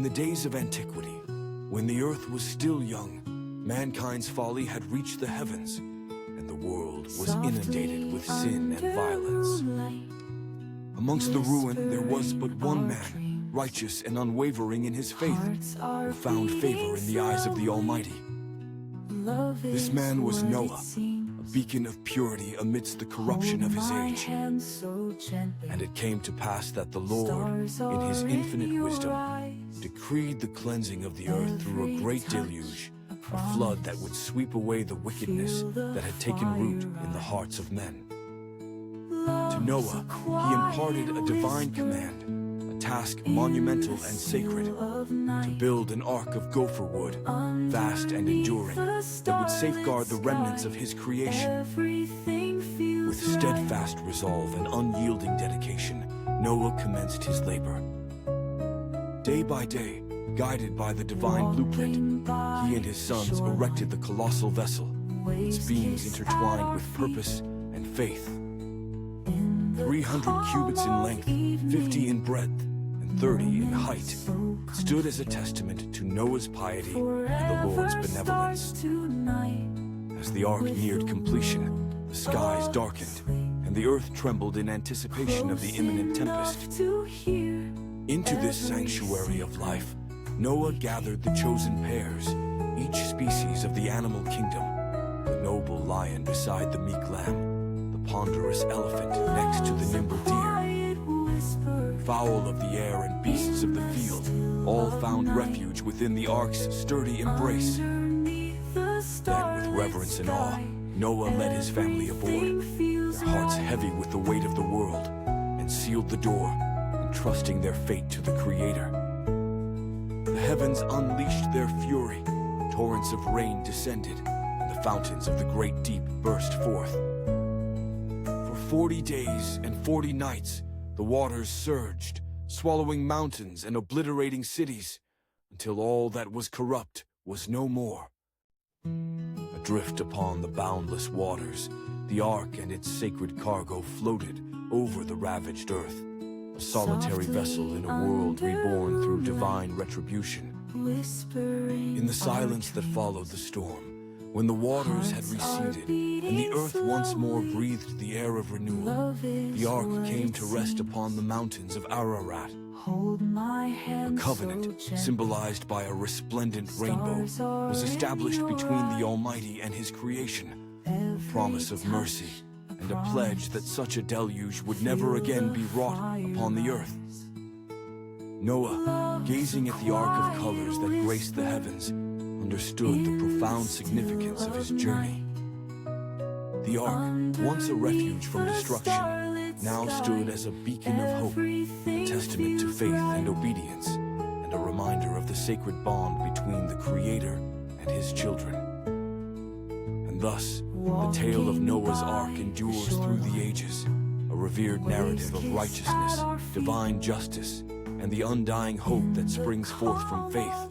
the days of antiquity, when the earth was still young, mankind's folly had reached the heavens, and the world was inundated with sin and violence. Amongst the ruin there was but one man, righteous and unwavering in his faith, who found favor in the eyes of the Almighty. This man was Noah, a beacon of purity amidst the corruption of his age. And it came to pass that the Lord, in his infinite wisdom, decreed the cleansing of the earth through a great deluge, a flood that would sweep away the wickedness that had taken root in the hearts of men. To Noah, he imparted a divine command, a task monumental and sacred, to build an ark of gopher wood, vast and enduring, that would safeguard the remnants of his creation. With steadfast resolve and unyielding dedication, Noah commenced his labor. Day by day, guided by the divine blueprint, he and his sons erected the colossal vessel, its beams intertwined with purpose and faith. 300 cubits in length, 50 in breadth, and 30 in height, stood as a testament to Noah's piety and the Lord's benevolence. As the ark neared completion, the skies darkened, and the earth trembled in anticipation of the imminent tempest. Into this sanctuary of life, Noah gathered the chosen pairs, each species of the animal kingdom, the noble lion beside the meek lamb, the ponderous elephant next to the nimble deer. Fowl of the air and beasts of the field all found refuge within the ark's sturdy embrace. Then, with reverence and awe, Noah led his family aboard, their hearts heavy with the weight of the world, and sealed the door, entrusting their fate to the Creator. The heavens unleashed their fury, torrents of rain descended, and the fountains of the great deep burst forth. For 40 days and 40 nights, the waters surged, swallowing mountains and obliterating cities, until all that was corrupt was no more. Adrift upon the boundless waters, the ark and its sacred cargo floated over the ravaged earth, a solitary vessel in a world reborn through divine retribution. In the silence that followed the storm, when the waters had receded and the earth once more breathed the air of renewal, the ark came to rest upon the mountains of Ararat. A covenant, symbolized by a resplendent rainbow, was established between the Almighty and his creation, a promise of mercy and a pledge that such a deluge would never again be wrought upon the earth. Noah, gazing at the arc of colors that graced the heavens, understood the profound significance of his journey. The ark, once a refuge from destruction, now stood as a beacon of hope, a testament to faith and obedience, and a reminder of the sacred bond between the Creator and his children. And thus, the tale of Noah's Ark endures through the ages, a revered narrative of righteousness, divine justice, and the undying hope that springs forth from faith.